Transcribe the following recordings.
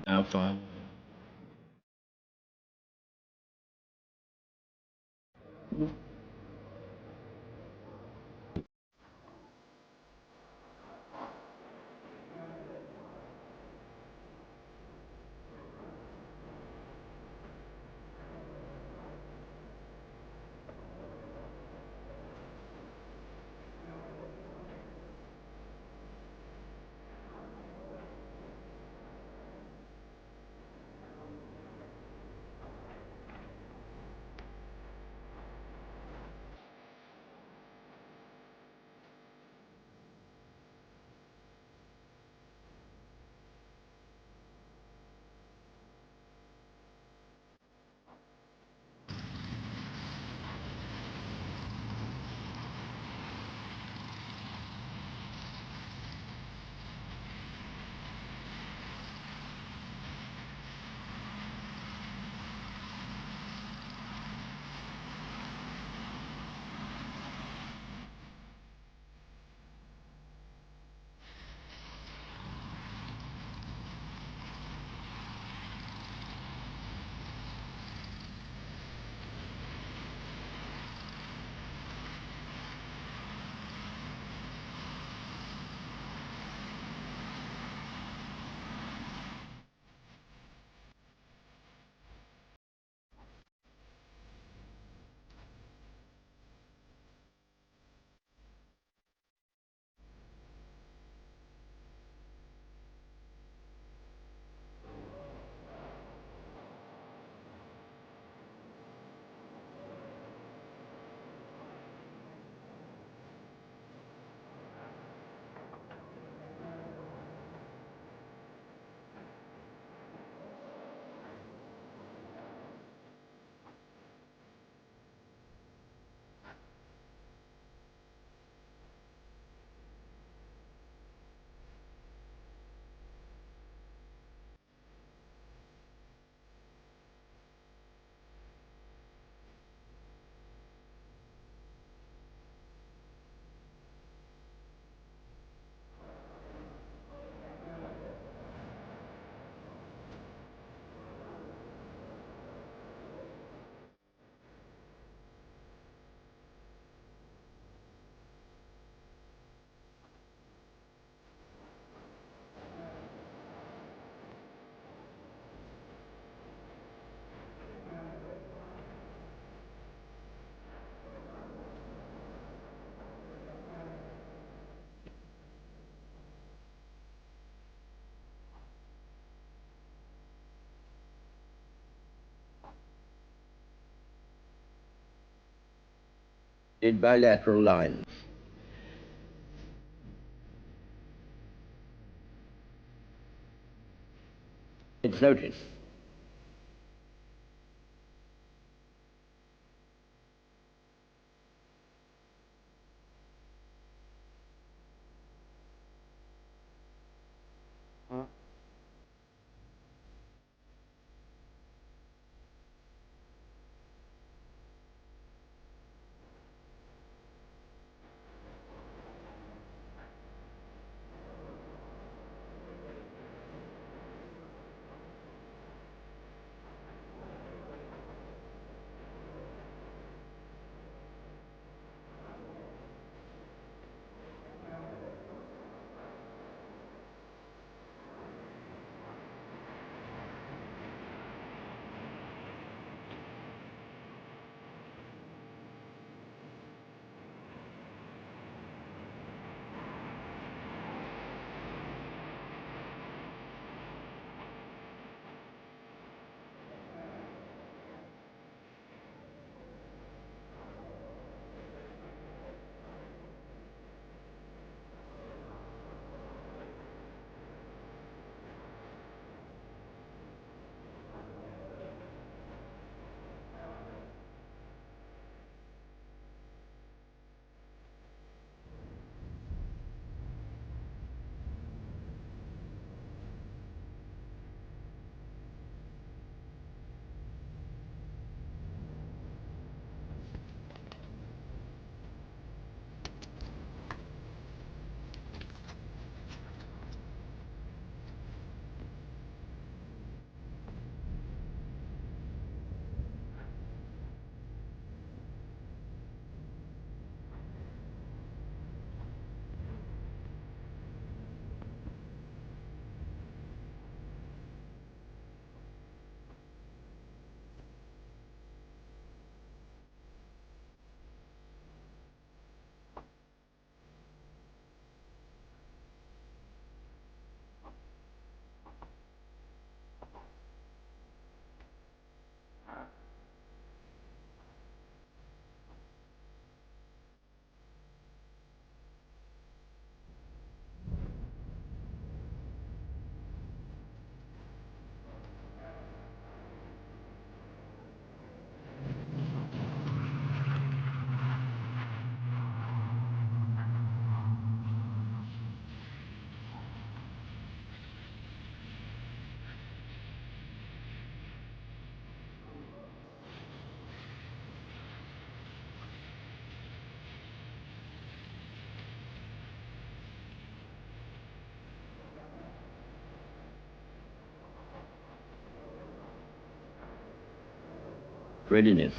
Alpha. Did bilateral lines. It's noted. Readiness.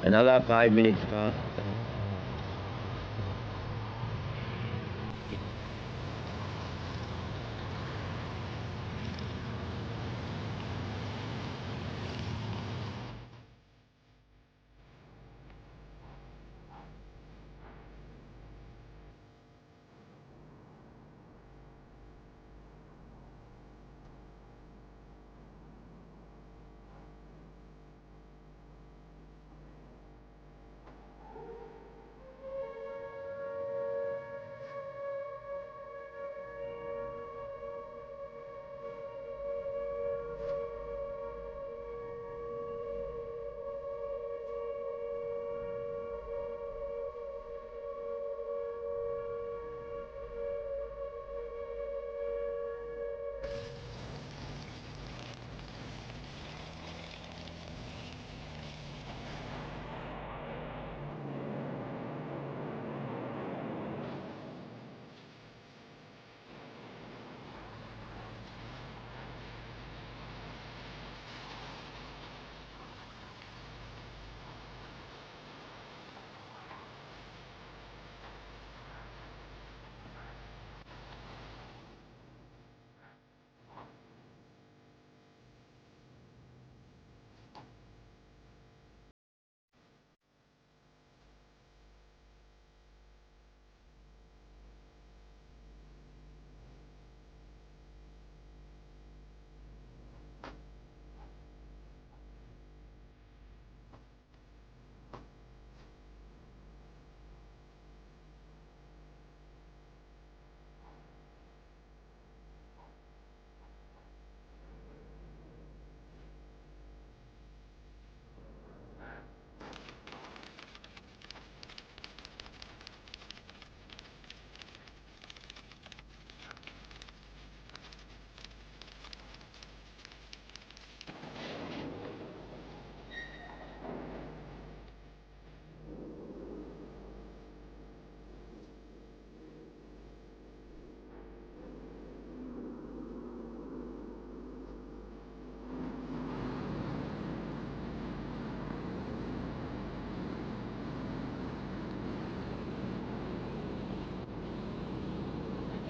Another 5 minutes past.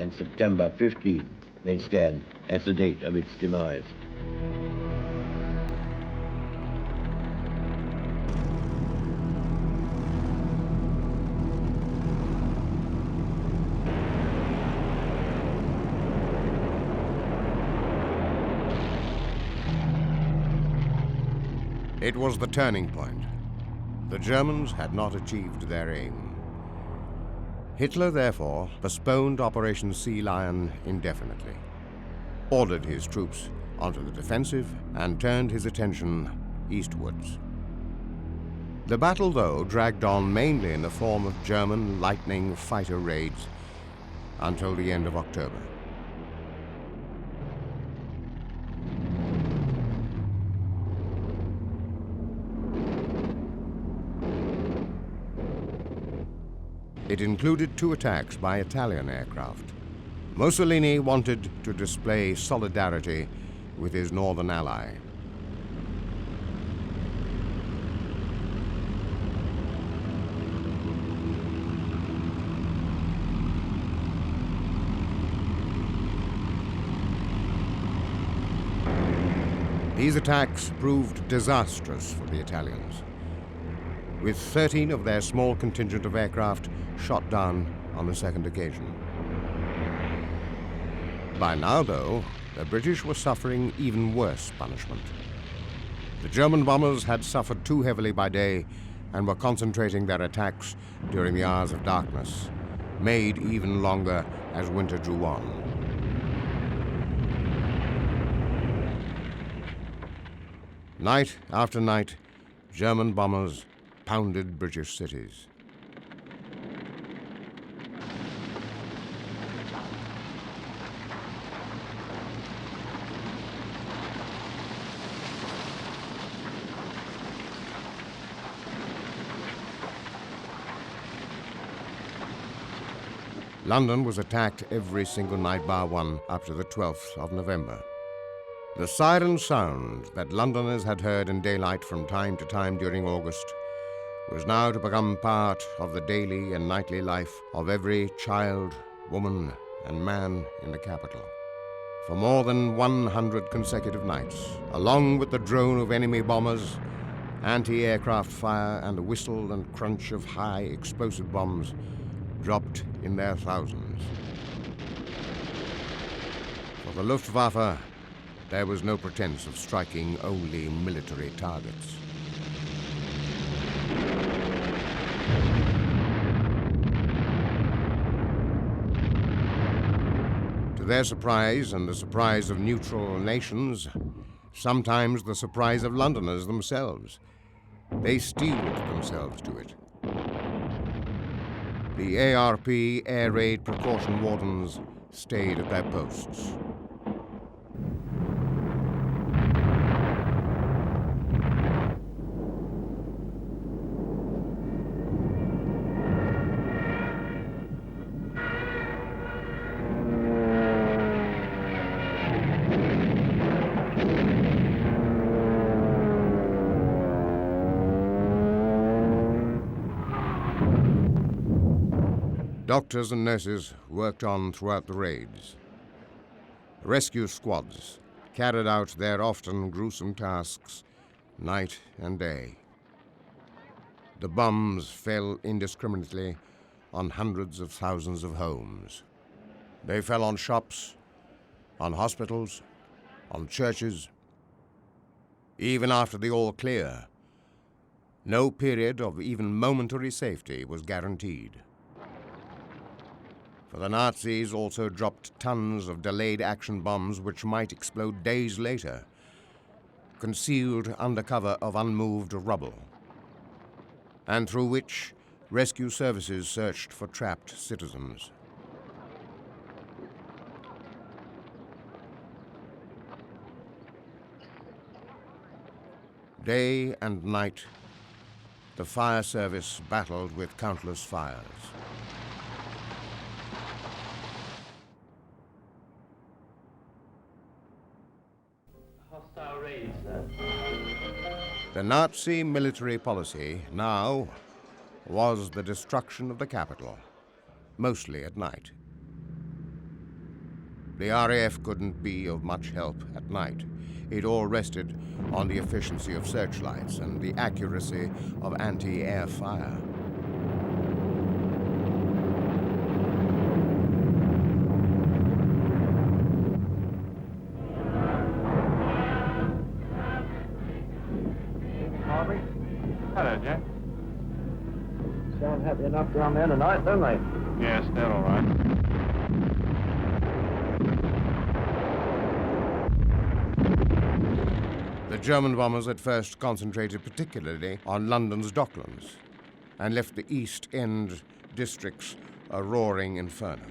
and September 15 may stand as the date of its demise. It was the turning point. The Germans had not achieved their aim. Hitler, therefore, postponed Operation Sealion indefinitely, ordered his troops onto the defensive, and turned his attention eastwards. The battle, though, dragged on mainly in the form of German lightning fighter raids until the end of October. It included 2 attacks by Italian aircraft. Mussolini wanted to display solidarity with his northern ally. These attacks proved disastrous for the Italians, with 13 of their small contingent of aircraft shot down on the second occasion. By now, though, the British were suffering even worse punishment. The German bombers had suffered too heavily by day and were concentrating their attacks during the hours of darkness, made even longer as winter drew on. Night after night, German bombers pounded British cities. London was attacked every single night bar one up to the 12th of November. The siren sound that Londoners had heard in daylight from time to time during August was now to become part of the daily and nightly life of every child, woman, and man in the capital. For more than 100 consecutive nights, along with the drone of enemy bombers, anti-aircraft fire, and the whistle and crunch of high explosive bombs dropped in their thousands. For the Luftwaffe, there was no pretense of striking only military targets. To their surprise, and the surprise of neutral nations, sometimes the surprise of Londoners themselves, they steeled themselves to it. The ARP air raid precaution wardens stayed at their posts. Doctors and nurses worked on throughout the raids. Rescue squads carried out their often gruesome tasks night and day. The bombs fell indiscriminately on hundreds of thousands of homes. They fell on shops, on hospitals, on churches. Even after the all clear, no period of even momentary safety was guaranteed. For the Nazis also dropped tons of delayed action bombs which might explode days later, concealed under cover of unmoved rubble, and through which rescue services searched for trapped citizens. Day and night, the fire service battled with countless fires. The Nazi military policy now was the destruction of the capital, mostly at night. The RAF couldn't be of much help at night. It all rested on the efficiency of searchlights and the accuracy of anti-air fire. Harvey? Hello, Jack. Sound happy enough down there tonight, don't they? Yes, they're all right. The German bombers at first concentrated particularly on London's docklands and left the East End districts a roaring inferno.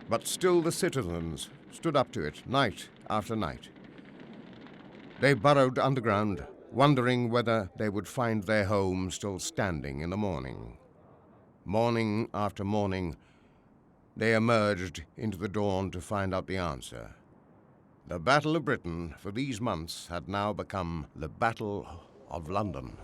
But still the citizens stood up to it night after night. They burrowed underground, wondering whether they would find their home still standing in the morning. Morning after morning, they emerged into the dawn to find out the answer. The Battle of Britain for these months had now become the Battle of London.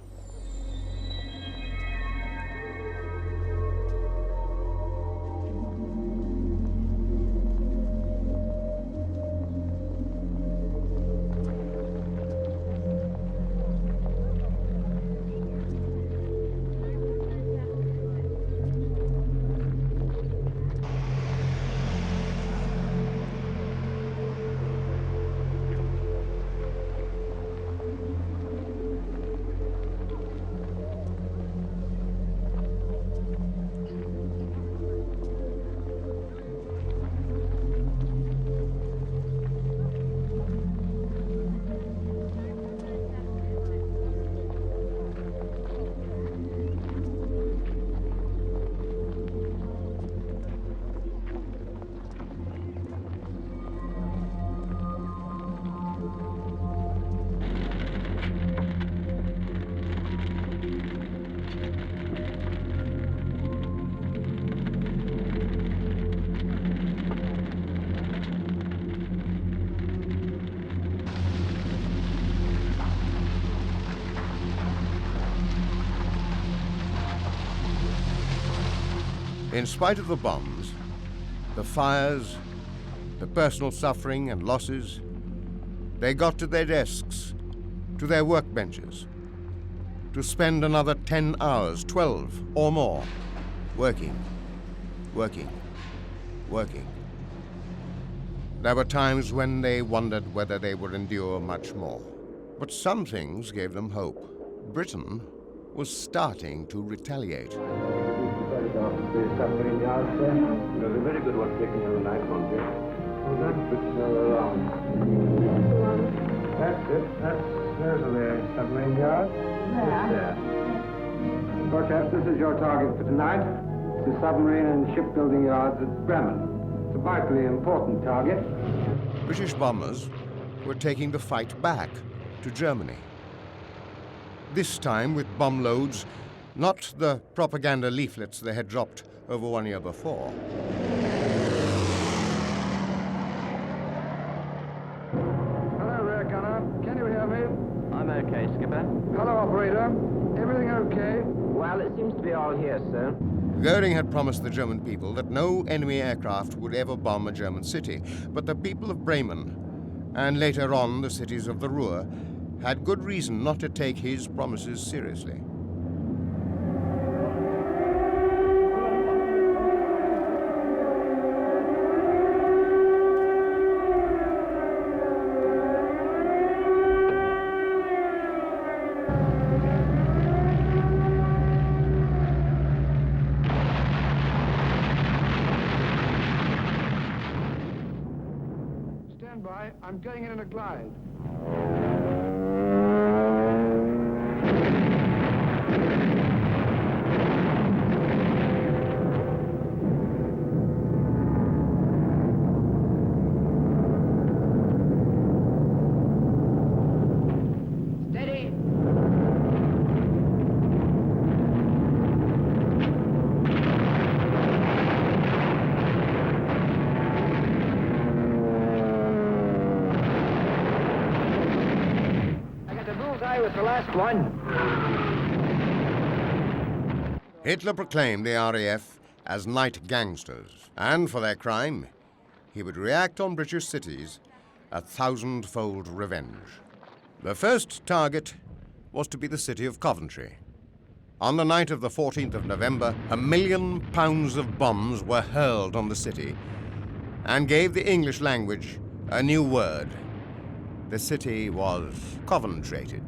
In spite of the bombs, the fires, the personal suffering and losses, they got to their desks, to their workbenches, to spend another 10 hours, 12 or more, working, working, working. There were times when they wondered whether they would endure much more. But some things gave them hope. Britain was starting to retaliate. The submarine yards there? There's a very good one taken the other night, Coventry. Oh, that? It's around. That's it. Those are the submarine yards. Yes, there. Well, chaps, this is your target for tonight. The submarine and shipbuilding yards at Bremen. It's a vitally important target. British bombers were taking the fight back to Germany. This time with bomb loads, not the propaganda leaflets they had dropped over 1 year before. Hello, rear gunner. Can you hear me? I'm okay, Skipper. Hello, operator. Everything okay? Well, it seems to be all here, sir. Goering had promised the German people that no enemy aircraft would ever bomb a German city, but the people of Bremen, and later on the cities of the Ruhr, had good reason not to take his promises seriously. Stand by. I'm going in a glide. With the last one. Hitler proclaimed the RAF as night gangsters, and for their crime, he would react on British cities a thousand-fold revenge. The first target was to be the city of Coventry. On the night of the 14th of November, 1 million pounds of bombs were hurled on the city and gave the English language a new word. The city was Coventrated.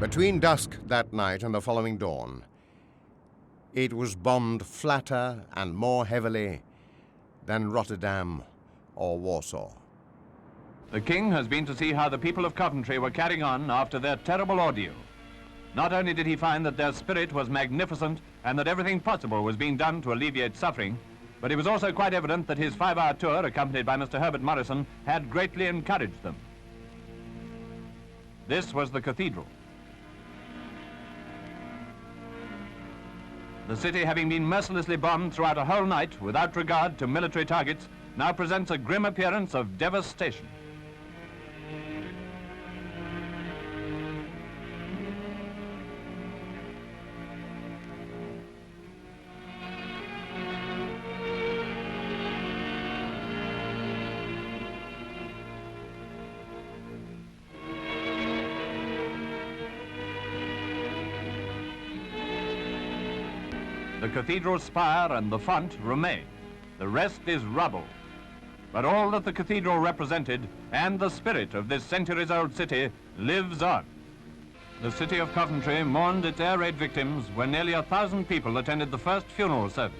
Between dusk that night and the following dawn, it was bombed flatter and more heavily than Rotterdam or Warsaw. The King has been to see how the people of Coventry were carrying on after their terrible ordeal. Not only did he find that their spirit was magnificent and that everything possible was being done to alleviate suffering, but it was also quite evident that his 5-hour tour, accompanied by Mr. Herbert Morrison, had greatly encouraged them. This was the cathedral. The city, having been mercilessly bombed throughout a whole night without regard to military targets, now presents a grim appearance of devastation. The cathedral spire and the font remain. The rest is rubble. But all that the cathedral represented and the spirit of this centuries-old city lives on. The city of Coventry mourned its air raid victims when nearly 1,000 people attended the first funeral service.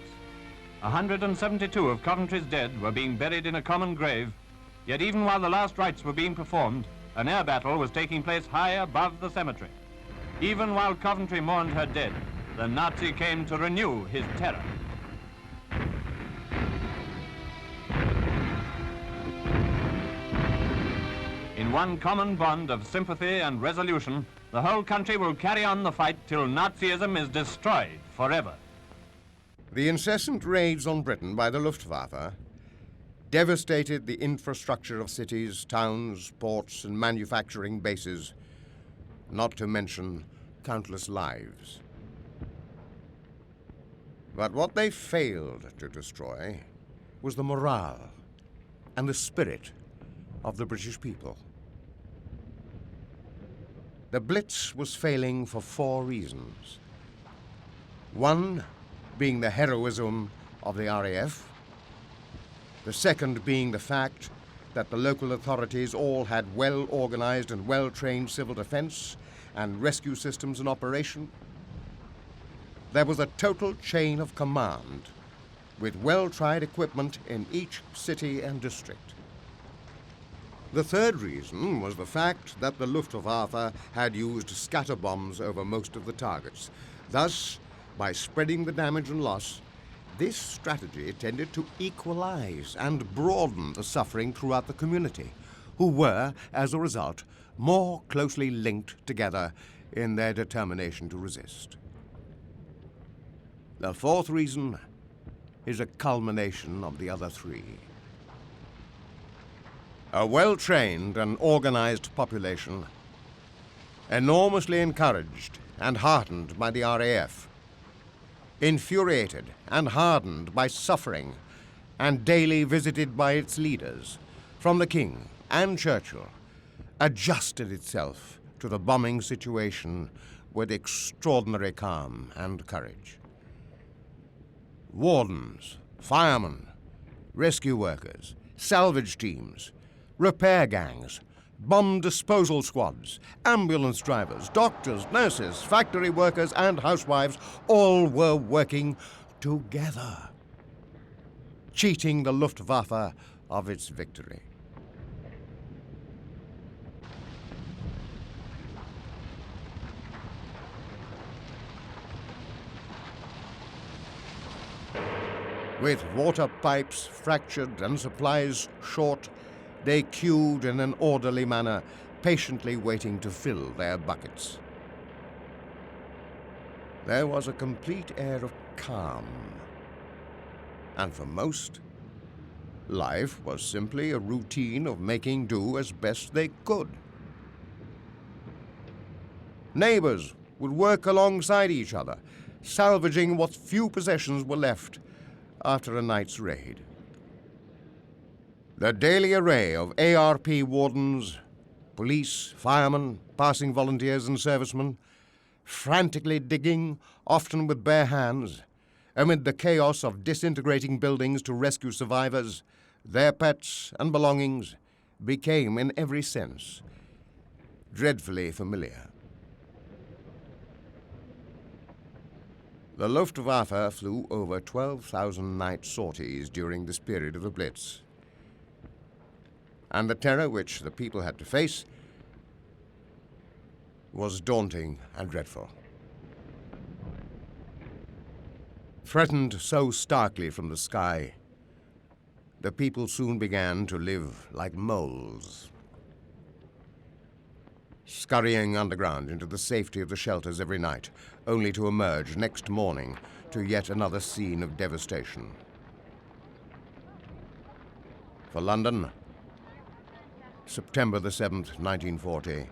172 of Coventry's dead were being buried in a common grave, yet even while the last rites were being performed, an air battle was taking place high above the cemetery. Even while Coventry mourned her dead, the Nazi came to renew his terror. In one common bond of sympathy and resolution, the whole country will carry on the fight till Nazism is destroyed forever. The incessant raids on Britain by the Luftwaffe devastated the infrastructure of cities, towns, ports, and manufacturing bases, not to mention countless lives. But what they failed to destroy was the morale and the spirit of the British people. The Blitz was failing for 4 reasons. One being the heroism of the RAF, the second being the fact that the local authorities all had well-organized and well-trained civil defense and rescue systems in operation. There was a total chain of command with well-tried equipment in each city and district. The third reason was the fact that the Luftwaffe had used scatter bombs over most of the targets. Thus, by spreading the damage and loss, this strategy tended to equalize and broaden the suffering throughout the community, who were, as a result, more closely linked together in their determination to resist. The fourth reason is a culmination of the other 3. A well-trained and organized population, enormously encouraged and heartened by the RAF, infuriated and hardened by suffering, and daily visited by its leaders, from the King and Churchill, adjusted itself to the bombing situation with extraordinary calm and courage. Wardens, firemen, rescue workers, salvage teams, repair gangs, bomb disposal squads, ambulance drivers, doctors, nurses, factory workers, and housewives all were working together, cheating the Luftwaffe of its victory. With water pipes fractured and supplies short, they queued in an orderly manner, patiently waiting to fill their buckets. there was a complete air of calm. And for most, life was simply a routine of making do as best they could. Neighbors would work alongside each other, salvaging what few possessions were left after a night's raid. The daily array of ARP wardens, police, firemen, passing volunteers and servicemen, frantically digging, often with bare hands, amid the chaos of disintegrating buildings to rescue survivors, their pets and belongings, became, in every sense, dreadfully familiar. The Luftwaffe flew over 12,000 night sorties during this period of the Blitz. And the terror which the people had to face was daunting and dreadful. Threatened so starkly from the sky, the people soon began to live like moles, scurrying underground into the safety of the shelters every night, only to emerge next morning to yet another scene of devastation. For London, September the 7th, 1940,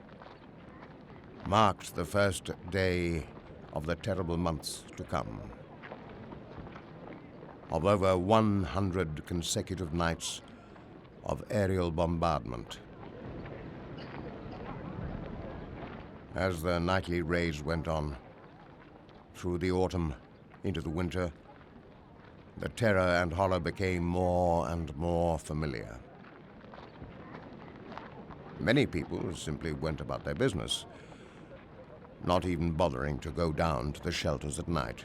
marked the first day of the terrible months to come, of over 100 consecutive nights of aerial bombardment. As the nightly raids went on, through the autumn into the winter, the terror and horror became more and more familiar. Many people simply went about their business, not even bothering to go down to the shelters at night.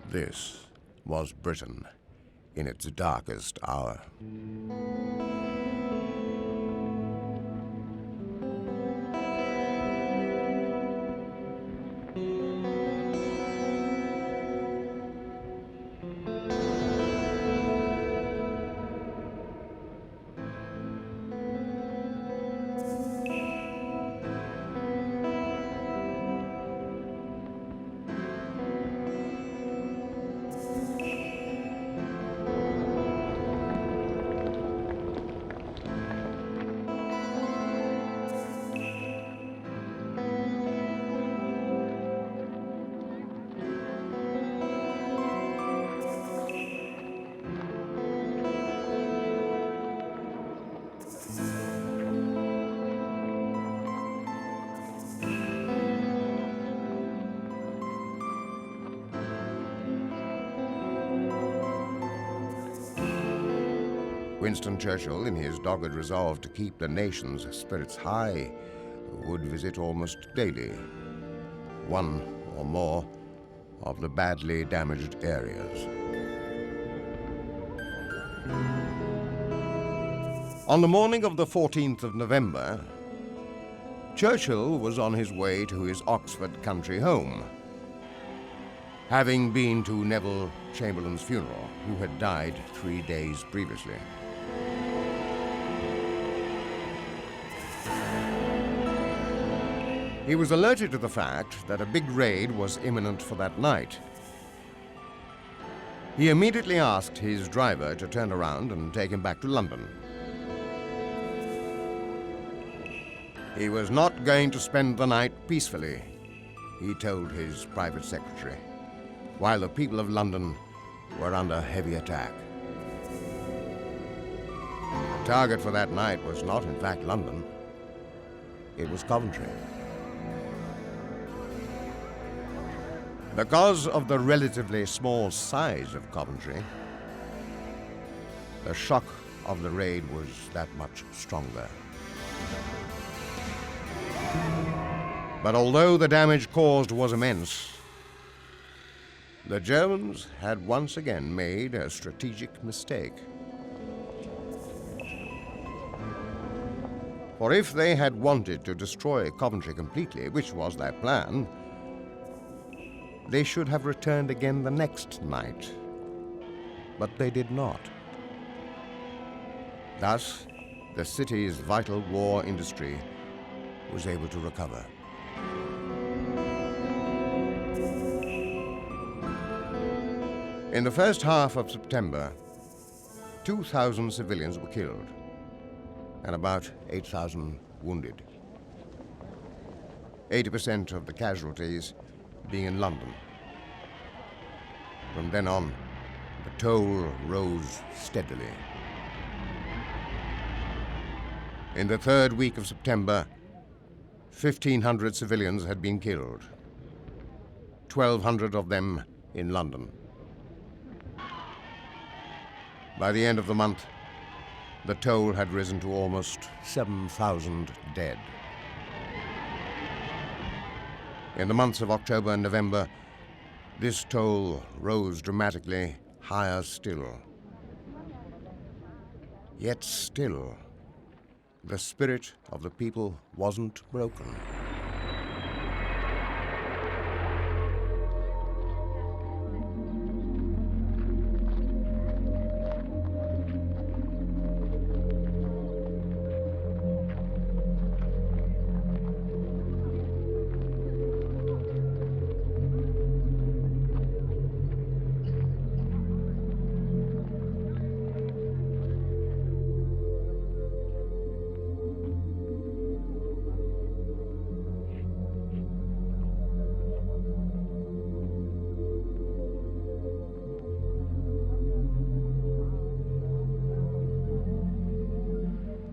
This was Britain in its darkest hour. Winston Churchill, in his dogged resolve to keep the nation's spirits high, would visit almost daily one or more of the badly damaged areas. On the morning of the 14th of November, Churchill was on his way to his Oxford country home, having been to Neville Chamberlain's funeral, who had died 3 days previously. He was alerted to the fact that a big raid was imminent for that night. He immediately asked his driver to turn around and take him back to London. He was not going to spend the night peacefully, he told his private secretary, while the people of London were under heavy attack. The target for that night was not, in fact, London. It was Coventry. Because of the relatively small size of Coventry, the shock of the raid was that much stronger. But although the damage caused was immense, the Germans had once again made a strategic mistake. For if they had wanted to destroy Coventry completely, which was their plan, they should have returned again the next night. But they did not. Thus, the city's vital war industry was able to recover. In the first half of September, 2,000 civilians were killed and about 8,000 wounded. 80% of the casualties being in London. From then on, the toll rose steadily. In the third week of September, 1,500 civilians had been killed, 1,200 of them in London. By the end of the month, the toll had risen to almost 7,000 dead. In the months of October and November, this toll rose dramatically higher still. Yet still, the spirit of the people wasn't broken.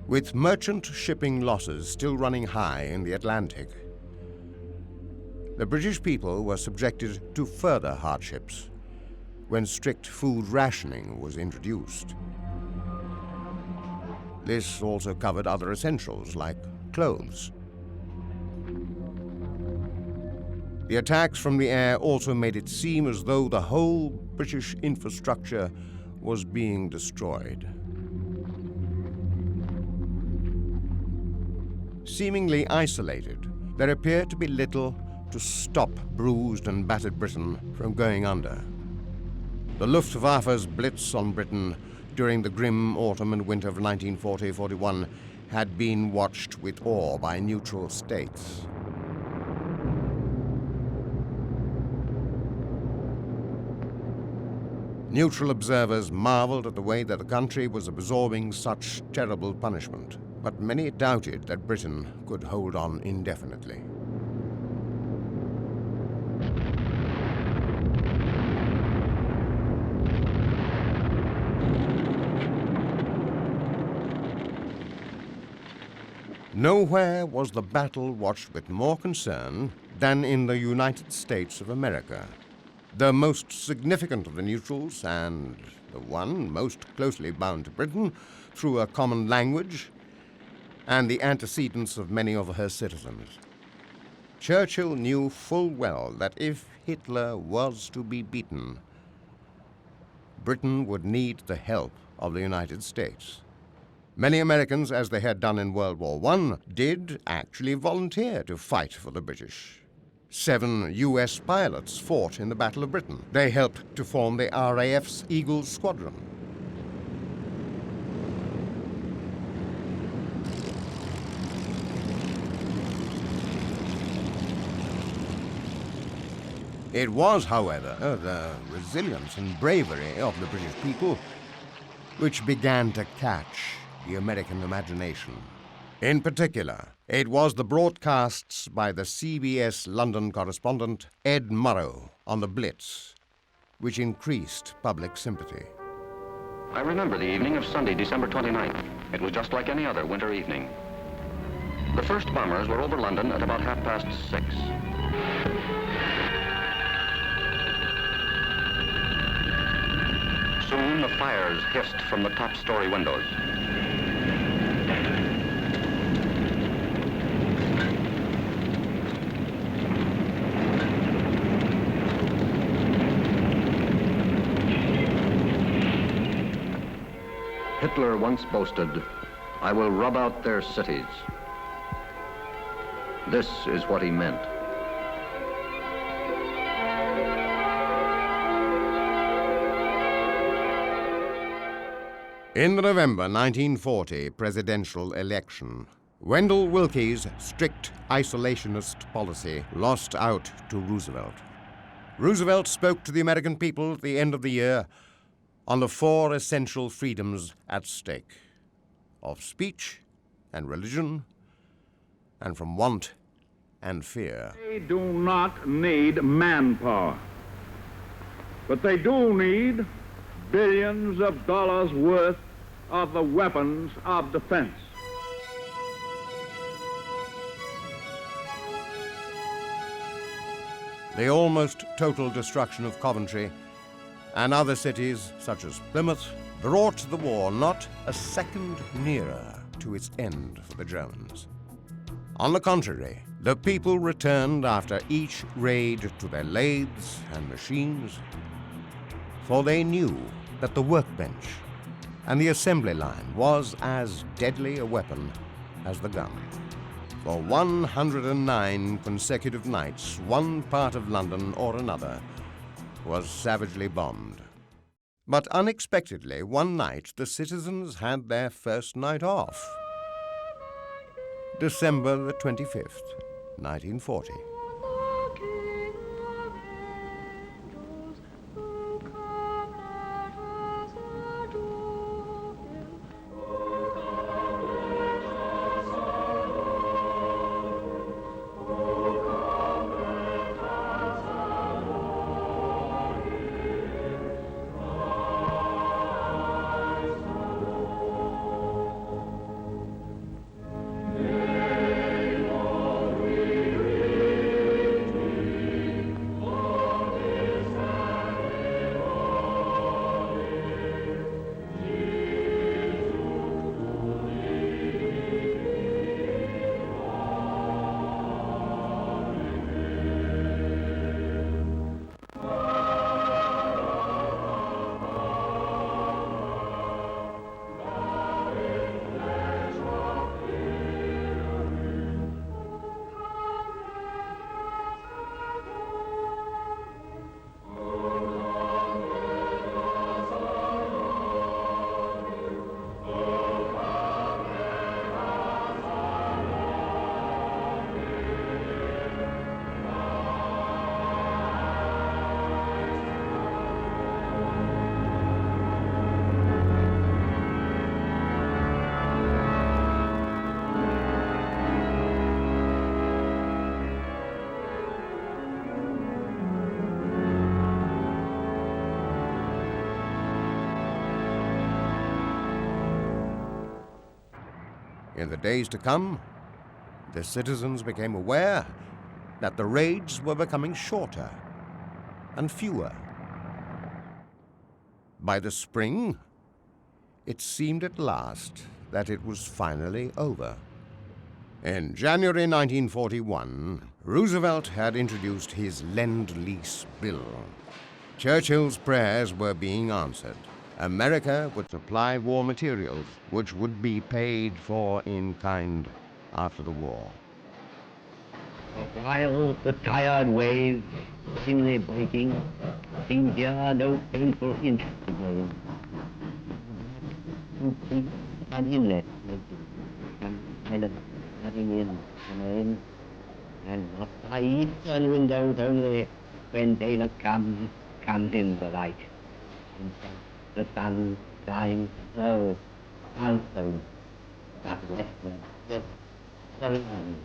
With merchant shipping losses still running high in the Atlantic, the British people were subjected to further hardships when strict food rationing was introduced. This also covered other essentials like clothes. The attacks from the air also made it seem as though the whole British infrastructure was being destroyed. Seemingly isolated, there appeared to be little to stop bruised and battered Britain from going under. The Luftwaffe's Blitz on Britain during the grim autumn and winter of 1940-41 had been watched with awe by neutral states. Neutral observers marveled at the way that the country was absorbing such terrible punishment, but many doubted that Britain could hold on indefinitely. Nowhere was the battle watched with more concern than in the United States of America, the most significant of the neutrals and the one most closely bound to Britain through a common language and the antecedents of many of her citizens. Churchill knew full well that if Hitler was to be beaten, Britain would need the help of the United States. Many Americans, as they had done in World War I, did actually volunteer to fight for the British. 7 U.S. pilots fought in the Battle of Britain. They helped to form the RAF's Eagle Squadron. It was, however, the resilience and bravery of the British people which began to catch the American imagination. In particular, it was the broadcasts by the CBS London correspondent Ed Murrow on the Blitz which increased public sympathy. I remember the evening of Sunday, December 29th. It was just like any other winter evening. The first bombers were over London at about 6:30. Soon the fires hissed from the top-story windows. Hitler once boasted, "I will rub out their cities." This is what he meant. In the November 1940 presidential election, Wendell Willkie's strict isolationist policy lost out to Roosevelt. Roosevelt spoke to the American people at the end of the year on the 4 essential freedoms at stake: of speech and religion, and from want and fear. They do not need manpower, but they do need billions of dollars worth of the weapons of defense. The almost total destruction of Coventry and other cities, such as Plymouth, brought the war not a second nearer to its end for the Germans. On the contrary, the people returned after each raid to their lathes and machines, for they knew that the workbench and the assembly line was as deadly a weapon as the gun. For 109 consecutive nights, one part of London or another was savagely bombed. But unexpectedly, one night, the citizens had their first night off. December the 25th, 1940. In the days to come, the citizens became aware that the raids were becoming shorter and fewer. By the spring, it seemed at last that it was finally over. In January 1941, Roosevelt had introduced his Lend-Lease Bill. Churchill's prayers were being answered. America would supply war materials, which would be paid for in kind after the war. While the tired waves, seemingly breaking, seemed here no painful inch to gain. An inlet, an island, nothing in, and not by eastern windows only, when daylight comes in the light. The sun dying slow, also, but westward, the sun.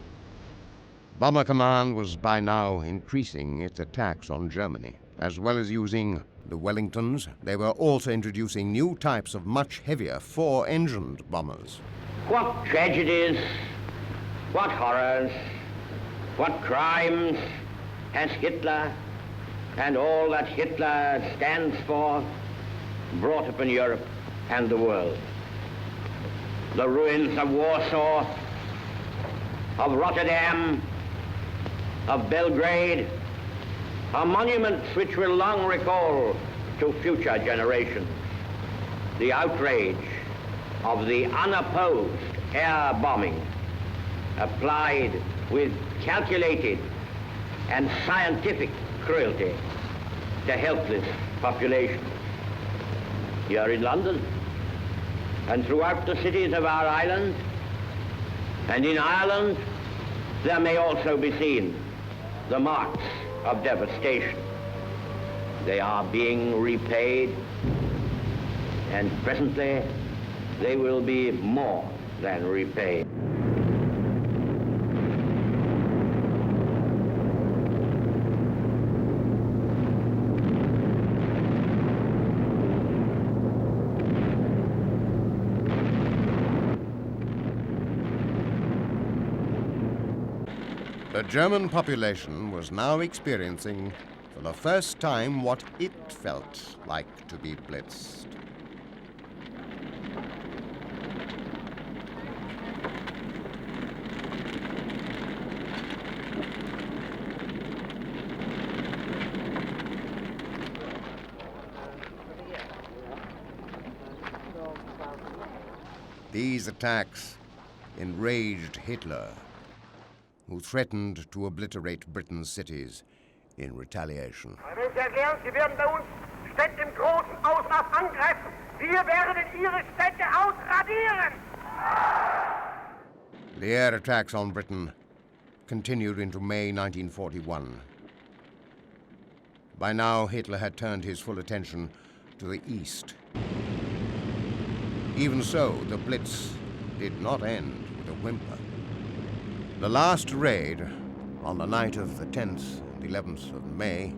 Bomber Command was by now increasing its attacks on Germany. As well as using the Wellingtons, they were also introducing new types of much heavier 4-engined bombers. What tragedies, what horrors, what crimes has Hitler and all that Hitler stands for brought upon Europe and the world. The ruins of Warsaw, of Rotterdam, of Belgrade, are monuments which will long recall to future generations the outrage of the unopposed air bombing applied with calculated and scientific cruelty to helpless populations. Here in London and throughout the cities of our island, and in Ireland, there may also be seen the marks of devastation. They are being repaid, and presently they will be more than repaid. The German population was now experiencing for the first time what it felt like to be blitzed. These attacks enraged Hitler, who threatened to obliterate Britain's cities in retaliation. Meine sehr geehrten, Sie werden bei uns Städte im großen Ausmaß angreifen. Wir werden Ihre Städte ausradieren. The air attacks on Britain continued into May 1941. By now, Hitler had turned his full attention to the east. Even so, the Blitz did not end with a whimper. The last raid, on the night of the 10th and 11th of May,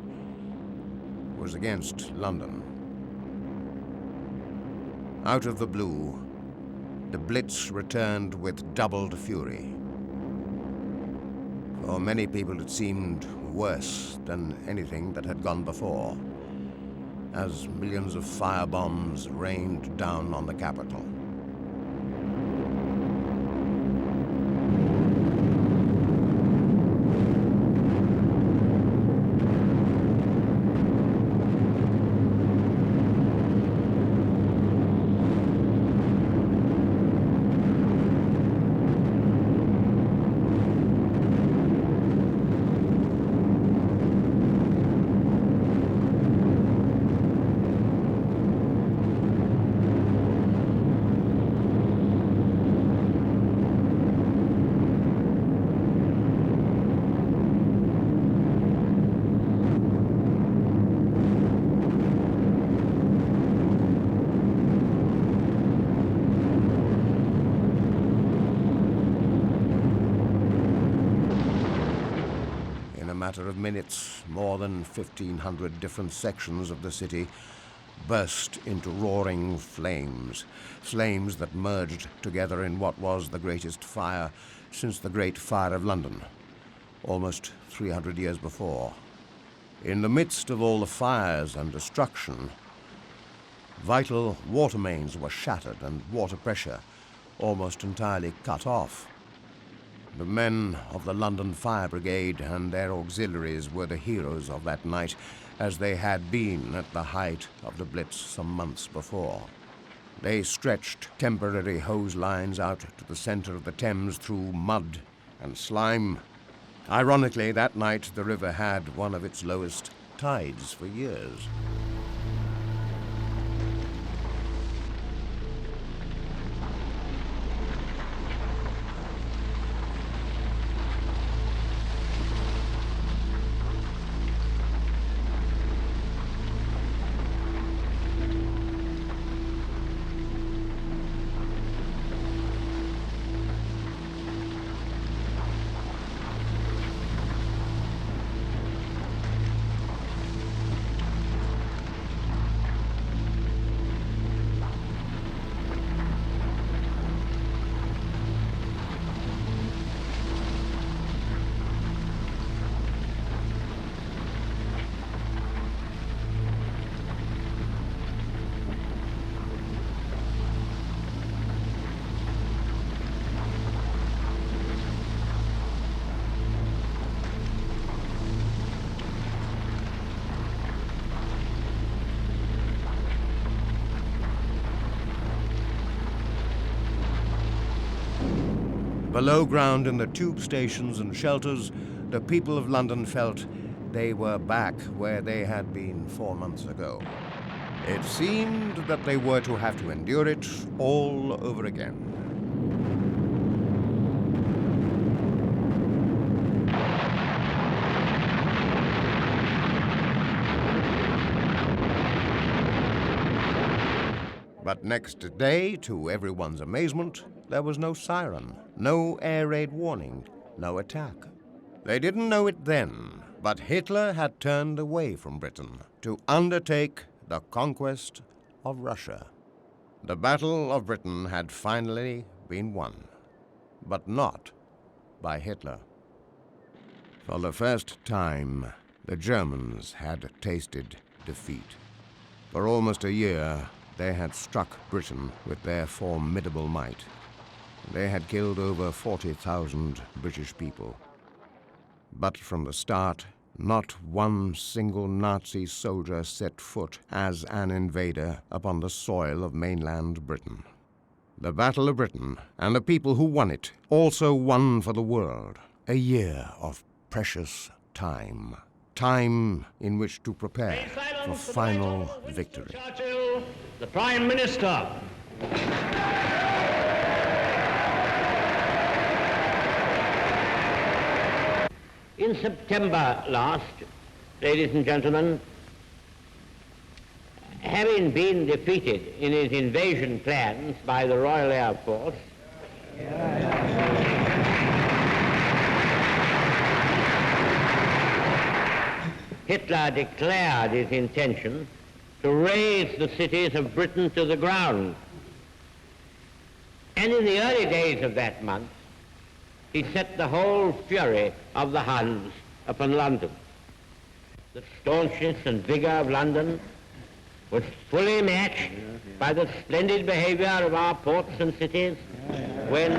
was against London. Out of the blue, the Blitz returned with doubled fury. For many people it seemed worse than anything that had gone before, as millions of firebombs rained down on the capital. Matter of minutes, more than 1,500 different sections of the city burst into roaring flames, flames that merged together in what was the greatest fire since the Great Fire of London, almost 300 years before. In the midst of all the fires and destruction, vital water mains were shattered and water pressure almost entirely cut off. The men of the London Fire Brigade and their auxiliaries were the heroes of that night, as they had been at the height of the Blitz some months before. They stretched temporary hose lines out to the center of the Thames through mud and slime. Ironically, that night the river had one of its lowest tides for years. Below ground in the tube stations and shelters, the people of London felt they were back where they had been 4 months ago. It seemed that they were to have to endure it all over again. But next day, to everyone's amazement, there was no siren, no air raid warning, no attack. They didn't know it then, but Hitler had turned away from Britain to undertake the conquest of Russia. The Battle of Britain had finally been won, but not by Hitler. For the first time, the Germans had tasted defeat. For almost a year, they had struck Britain with their formidable might. They had killed over 40,000 British people. But from the start, not one single Nazi soldier set foot as an invader upon the soil of mainland Britain. The Battle of Britain and the people who won it also won for the world a year of precious time. Time in which to prepare for final victory. Winston Churchill, the Prime Minister. In September last, ladies and gentlemen, having been defeated in his invasion plans by the Royal Air Force, Hitler declared his intention to raze the cities of Britain to the ground. And in the early days of that month, he set the whole fury of the Huns upon London. The staunchness and vigor of London was fully matched by the splendid behavior of our ports and cities when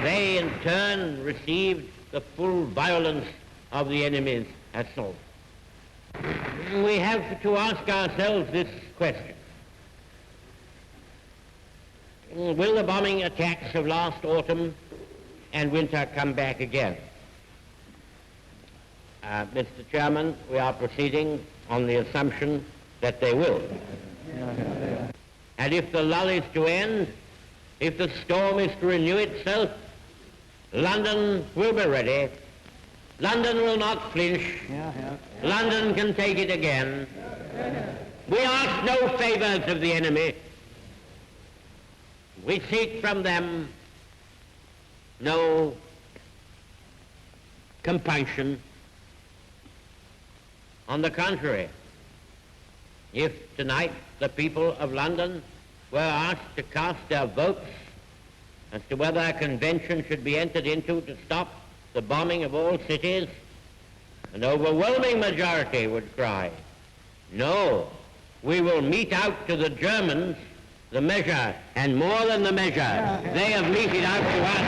they in turn received the full violence of the enemy's assault. We have to ask ourselves this question. Will the bombing attacks of last autumn and winter come back again? Mr. Chairman, we are proceeding on the assumption that they will. And if the lull is to end, if the storm is to renew itself, London will be ready. London will not flinch. London can take it again. We ask no favors of the enemy. We seek from them no compunction. On the contrary, if tonight the people of London were asked to cast their votes as to whether a convention should be entered into to stop the bombing of all cities, an overwhelming majority would cry, no, we will mete out to the Germans the measure, and more than the measure, they have meted out to us.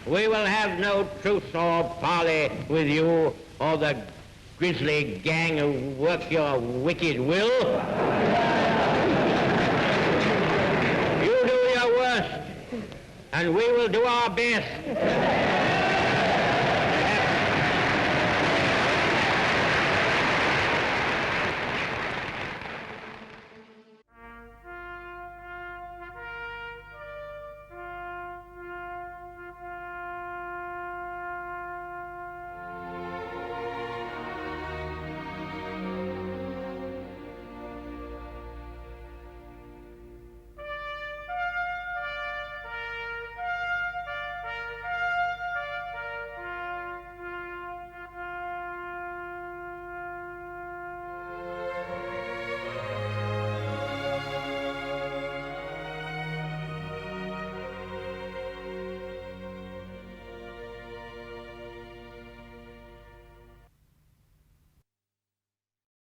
We will have no truce or parley with you or the grisly gang who work your wicked will. You do your worst, and we will do our best.